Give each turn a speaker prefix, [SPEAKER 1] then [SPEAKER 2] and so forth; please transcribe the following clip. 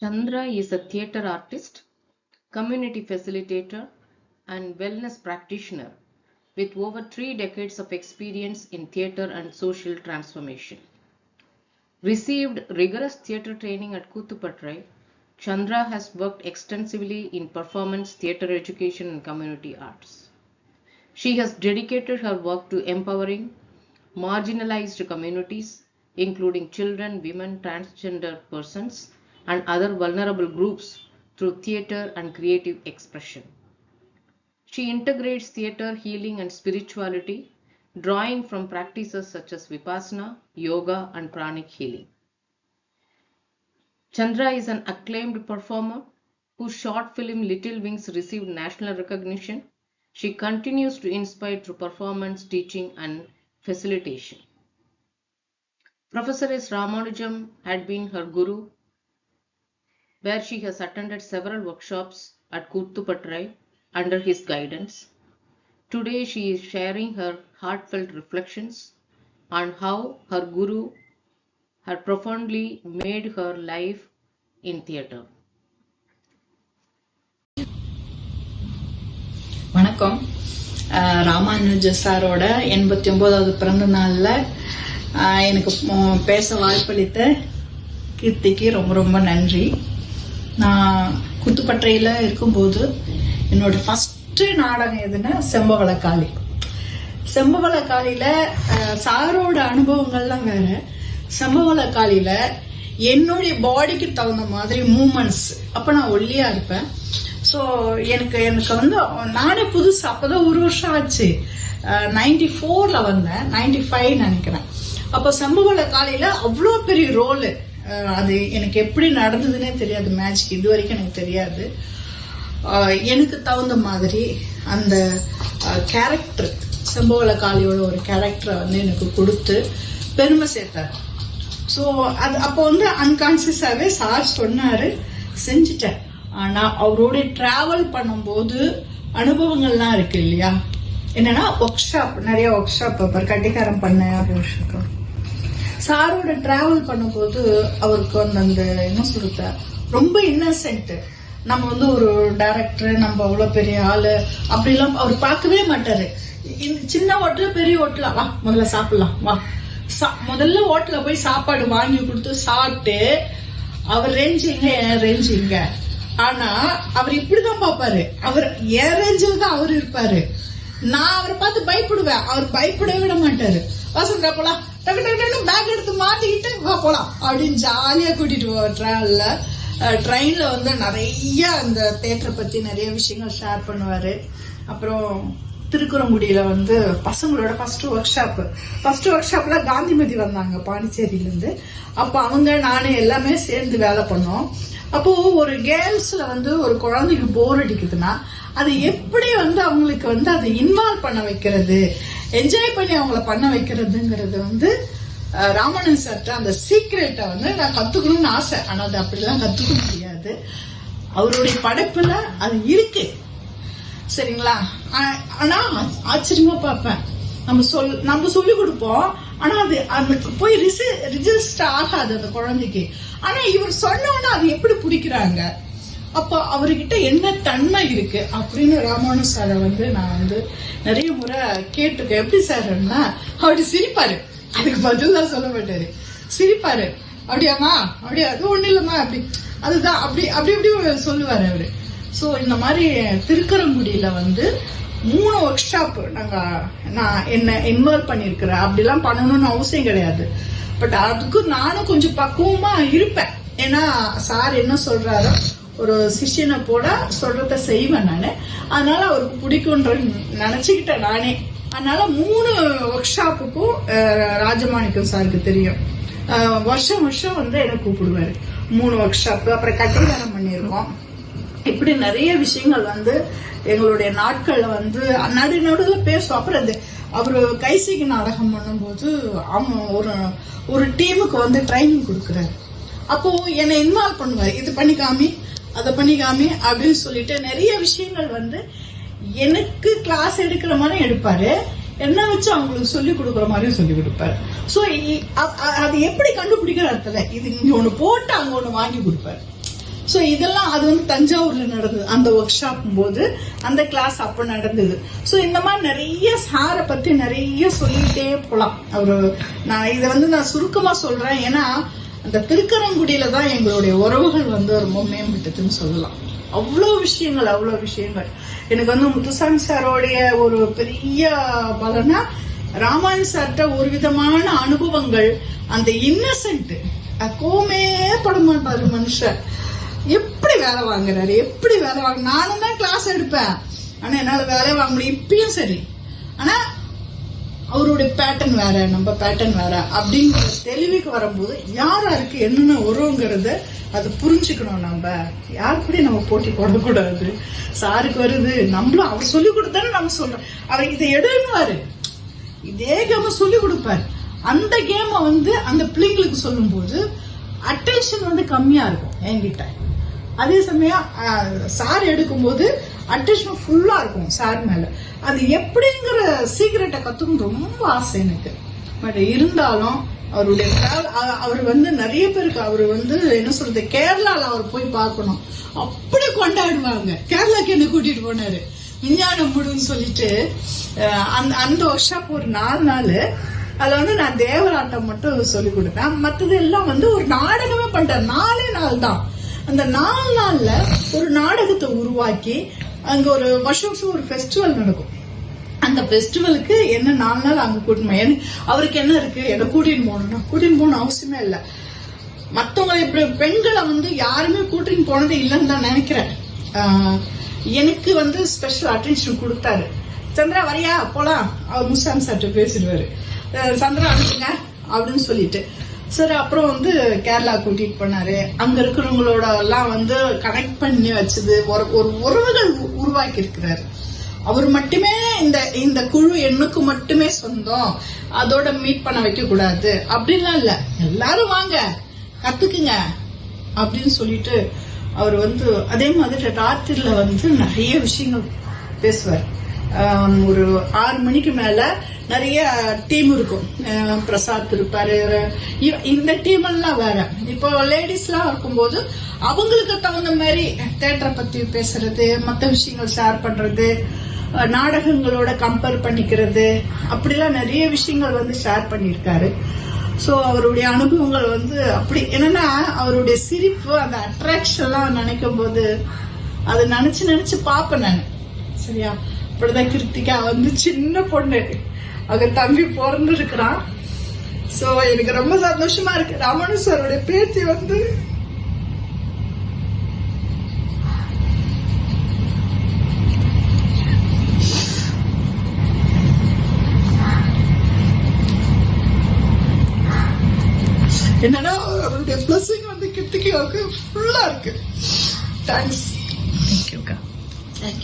[SPEAKER 1] Chandra is a theatre artist, community facilitator, and wellness practitioner with over 3 decades of experience in theatre and social transformation. Received rigorous theatre training at Koothupatrai, Chandra has worked extensively in performance, theatre education, and community arts. She has dedicated her work to empowering marginalized communities, including children, women, transgender persons, and other vulnerable groups through theatre and creative expression. She integrates theatre, healing, and spirituality, drawing from practices such as Vipassana, yoga, and pranic healing. Chandra is an acclaimed performer whose short film Little Wings received national recognition. She continues to inspire through performance, teaching, and facilitation. Professor S. Ramanujam had been her guru, where she has attended several workshops at Koothupatrai under his guidance. Today she is sharing her heartfelt reflections on how her guru had profoundly made her life in theatre.
[SPEAKER 2] வணக்கம். ராமானுஜ சாரோட 89வது பிறந்த நாள்ல எனக்கு பேச வாய்ப்பளித்த கீர்த்திக்கு ரொம்ப ரொம்ப நன்றி. நான் குத்துப்பட்டையில இருக்கும்போது என்னோட ஃபர்ஸ்ட் நாடகம் எதுன்னா செம்பவளக்காளி. செம்பவளக்காளியில சாரோட அனுபவங்கள்லாம் வேற. செம்பவளக்காளியில என்னுடைய பாடிக்கு தகுந்த மாதிரி மூமெண்ட்ஸ், அப்ப நான் ஒல்லியா இருப்பேன். ஸோ எனக்கு வந்து நானே புதுசு, அப்பதான் ஒரு வருஷம் ஆச்சு. 94ல வந்தேன், 95 நினைக்கிறேன். அப்போ செம்பவளக்காளியில அவ்வளோ பெரிய ரோலு. அது எனக்கு எப்படி நடந்ததுன்னே தெரியாது, மேஜிக் இது வரைக்கும் எனக்கு தெரியாது. எனக்கு தகுந்த மாதிரி அந்த கேரக்டர், செம்பவளக்காளியோட ஒரு கேரக்டரை வந்து எனக்கு கொடுத்து பெருமை சேர்த்தாரு. ஸோ அது அப்போ வந்து அன்கான்சியஸாவே சார் சொன்னாரு, செஞ்சுட்டேன். ஆனா அவரோட டிராவல் பண்ணும்போது அனுபவங்கள்லாம் இருக்கு இல்லையா, என்னன்னா ஒர்க் ஷாப், நிறைய ஒர்க் ஷாப் கட்டிக்காரம் பண்ண சாரோட டிராவல் பண்ணும்போது அவருக்கு வந்து அந்த என்ன சொல்ற ரொம்ப இன்னசென்ட். நம்ம வந்து ஒரு டைரக்டர், நம்ம அவ்வளவு பெரிய ஆளு அப்படிலாம் அவர் பார்க்கவே மாட்டாரு. சின்ன ஹோட்டல பெரிய ஹோட்டலா, வா முதல்ல சாப்பிடலாம், வா முதல்ல ஹோட்டல போய் சாப்பாடு வாங்கி கொடுத்து சாப்பிட்டு அவர் ரேஞ்சிங்க என் ரேஞ்சிங்க. ஆனா அவர் இப்படிதான் பாப்பாரு, அவர் என் ரேஞ்சில் தான் அவர் இருப்பாரு. நான் அவரை பார்த்து பயப்படுவேன், அவர் பயப்படவே விட மாட்டாரு. வசந்தா போலாம், டக்கு டக்கு பேக் எடுத்து மாட்டிக்கிட்டு வா போலாம் அப்படின்னு ஜாலியா கூட்டிட்டு போவார். டிராவல்ல ட்ரெயின்ல வந்து நிறைய அந்த தியேட்டரை பத்தி நிறைய விஷயங்கள் ஷேர் பண்ணுவாரு. அப்புறம் திருக்குறங்குடியில வந்து பசங்களோட ஃபர்ஸ்ட் ஒர்க் ஷாப்ல காந்திமதி வந்தாங்க பாண்டிச்சேரியில இருந்து. அப்ப அவங்க நானே எல்லாமே சேர்ந்து வேலை பண்ணோம். அப்போ ஒரு கேர்ள்ஸ்ல வந்து ஒரு குழந்தைக்கு போர் அடிக்குதுன்னா அது எப்படி வந்து அவங்களுக்கு வந்து அதை இன்வால்வ் பண்ண வைக்கிறது, என்ஜாய் பண்ணி அவங்கள பண்ண வைக்கிறதுங்கிறது வந்து ராமானுஜன் சார்ட்ட அந்த சீக்ரெட்டை வந்து நான் கத்துக்கணும்னு ஆசை. ஆனா அது அப்படிலாம் கத்துக்க முடியாது, அவருடைய படைப்புல அது இருக்கு, சரிங்களா. ஆனா ஆச்சரியமா பார்ப்பேன், நம்ம சொல்லி கொடுப்போம், ஆனா அது அதுக்கு போய் ரிஜிஸ்டர் ஆகாது அந்த குழந்தைக்கு. ஆனா இவர் சொன்னோன்னா அது எப்படி பிடிக்கிறாங்க, அப்போ அவர்கிட்ட என்ன தன்மை இருக்கு அப்படின்னு ராமானு சாரை வந்து நான் வந்து நிறைய முறை கேட்டிருக்கேன். எப்படி சார்னா அப்படி சிரிப்பாரு, அதுக்கு பதிலாம் சொல்ல மாட்டாரு, சிரிப்பாரு. அப்படியாமா, அப்படியே அது ஒண்ணு இல்லம்மா, அப்படி அதுதான் அப்படி அப்படி அப்படி சொல்லுவாரு அவரு. சோ இந்த மாதிரி திருக்குறங்குடியில வந்து 3 ஒர்க் ஷாப் நான் என்ன இன்வால்வ் பண்ணிருக்கிறேன். அப்படிலாம் பண்ணணும்னு அவசியம் கிடையாது, பட் அதுக்கு நானும் கொஞ்சம் பக்குவமா இருப்பேன். ஏன்னா சார் என்ன சொல்றாரோ ஒரு சிஷியனை போல சொல்றத செய்வேன் நானு. அதனால அவருக்கு பிடிக்கும்ன்ற நினைச்சுக்கிட்டேன் நானே. அதனால 3 ஒர்க் ஷாப்புக்கும் ராஜமாணிக்கம் சாருக்கு தெரியும், வருஷம் வந்து என்ன கூப்பிடுவாரு. 3 ஒர்க் ஷாப், அப்புறம் கட்டிகாரம் பண்ணிருக்கோம். இப்படி நிறைய விஷயங்கள் வந்து எங்களுடைய நாட்கள்ல வந்து நடுநடுல பேசுவோம். அப்புறம் அவரு கைசிக்கு நாடகம் பண்ணும்போது ஒரு டீமுக்கு வந்து ட்ரைனிங் கொடுக்கறாரு. அப்போ என்னை இன்வால்வ் பண்ணுவாரு, இது பண்ணிக்காமி அதை பண்ணிக்காமி அப்படின்னு சொல்லிட்டு நிறைய விஷயங்கள் வந்து எனக்கு கிளாஸ் எடுக்கிற மாதிரி எடுப்பாரு, என்ன வச்சு அவங்களுக்கு சொல்லி கொடுக்குற மாதிரியும் சொல்லி கொடுப்பாரு. சோ அது எப்படி கண்டுபிடிக்கிற இடத்துல இது இங்க ஒண்ணு போட்டு அங்க ஒண்ணு வாங்கி கொடுப்பாரு. சோ இதெல்லாம் அது வந்து தஞ்சாவூர்ல நடந்தது அந்த ஒர்க் ஷாப் போது அந்த கிளாஸ் அப்ப நடந்தது. சோ இந்த மாதிரி நிறைய சாரை பத்தி நிறைய சொல்லிட்டே போலாம். நான் இதை வந்து நான் சுருக்கமா சொல்றேன். ஏன்னா அந்த திருக்கரங்குடியில தான் எங்களுடைய உறவுகள் வந்து ரொம்ப மேம்பட்டதுன்னு சொல்லலாம். அவ்வளவு விஷயங்கள் எனக்கு வந்து முத்துசாமி சாரோடைய ஒரு பெரிய பலனா ராமாயண் சார்ட்ட ஒரு விதமான அனுபவங்கள். அந்த இன்னசென்ட் கோமே பட மாட்டாரு மனுஷன். எப்படி வேலை வாங்குறாரு, எப்படி வேலை வாங்க. நானும் தான் கிளாஸ் எடுப்பேன், ஆனா என்னால வேலை வாங்க முடியும் இப்பயும் சரி. ஆனா அவருடைய பேட்டர்ன் வேற, நம்ம பேட்டர்ன் வேற அப்படிங்கிற தெளிவுக்கு வரும்போது யாருக்கு என்னென்ன வருங்கிறத அது புரிஞ்சுக்கணும். நம்ம யாருக்கூட நம்ம போட்டி போடக்கூடாது. சாருக்கு வருது, நம்மளும் அவர் சொல்லி கொடுத்தானே நம்ம சொல்றோம். அவர் இதை எடுவாரு, இதே கேம சொல்லி கொடுப்பாரு. அந்த கேம வந்து அந்த பிள்ளைங்களுக்கு சொல்லும் போது அட்டென்ஷன் வந்து கம்மியா இருக்கும் என்கிட்ட. அதே சமயம் சார் எடுக்கும் போது அட்டென்ஷன் ஃபுல்லா இருக்கும் சார் மேல. அது எப்படிங்கிற சீக்கிரட்டை கத்துக்கணும் ரொம்ப ஆசை எனக்கு. பட் இருந்தாலும் அவருடைய அவர் வந்து நிறைய பேருக்கு அவர் வந்து என்ன சொல்றது, கேரளால அவர் போய் பார்க்கணும், அப்படி கொண்டாடுவாங்க. கேரளாக்கு என்ன கூட்டிட்டு போனாரு விஞ்ஞானம் முடுன்னு சொல்லிட்டு அந்த ஒர்க் ஷாப் ஒரு 4 நாள். அதுல வந்து நான் தேவராட்டம் மட்டும் சொல்லி கொடுத்தேன். மற்றது எல்லாம் வந்து ஒரு நாடகமே பண்ணிட்டேன். 4 நாள் தான். அந்த 4 நாள்ல ஒரு நாடகத்தை உருவாக்கி அங்க ஒரு வருஷம் ஒரு ஃபெஸ்டிவல் நடக்கும். அந்த ஃபெஸ்டிவலுக்கு என்ன 4 நாள் அங்க கூட்டணும். அவருக்கு என்ன இருக்கு, என்ன கூட்டின்னு போகணும் அவசியமே இல்லை. மத்தவங்க இப்படி பெண்களை வந்து யாருமே கூட்டின்னு போனது இல்லைன்னு தான் நினைக்கிறேன். எனக்கு வந்து ஸ்பெஷல் அட்டென்ஷன் கொடுத்தாரு. சந்திரா வரியா போலாம், அவர் முசாம் சார்ட்ட பேசிடுவாரு, சந்திரா அனுப்புங்க அப்படின்னு சொல்லிட்டு. சரி, அப்புறம் வந்து கேரளா கூட்டிட்டு போனாரு. அங்க இருக்கிறவங்களோட எல்லாம் வந்து கனெக்ட் பண்ணி வச்சது, ஒரு உறவுகள் உருவாக்கி இருக்கிறாரு. அவர் மட்டுமே இந்த குழு எண்ணுக்கு மட்டுமே சொந்தம், அதோட மீட் பண்ண வைக்க கூடாது அப்படின்லாம் இல்ல, எல்லாரும் வாங்க கத்துக்குங்க அப்படின்னு சொல்லிட்டு அவர் வந்து அதே மாதிரி ராத்திரில வந்து நிறைய விஷயங்கள் பேசுவார். ஒரு 6 மணிக்கு மேல நிறைய டீம் இருக்கும். பிரசாத் இருப்பாரு, இந்த டீம் எல்லாம் வேற. இப்போ லேடிஸ் எல்லாம் இருக்கும்போது அவங்களுக்கு தகுந்த மாதிரி தியேட்டரை பத்தி பேசுறது, மற்ற விஷயங்கள் ஷேர் பண்றது, நாடகங்களோட கம்பேர் பண்ணிக்கிறது, அப்படிலாம் நிறைய விஷயங்கள் வந்து ஷேர் பண்ணிருக்காரு. சோ அவருடைய அனுபவங்கள் வந்து அப்படி என்னன்னா, அவருடைய சிரிப்பு, அந்த அட்ராக்ஷன் எல்லாம் நினைக்கும் போது அது நினைச்சு பாப்பேன் நான். சரியா, இப்படிதான் கிருத்திகா வந்து சின்ன பொண்ணு, அவங்க தம்பி பிறந்து இருக்கிறான். சோ எனக்கு ரொம்ப சந்தோஷமா இருக்கு. ராமனு சாரோட பேத்தி வந்து என்னன்னா அவருடைய பிளஸிங் வந்து கிருத்திகாவுக்கு ஃபுல்லா இருக்கு. தேங்க்ஸ்.
[SPEAKER 1] தேங்க்யூக்கா.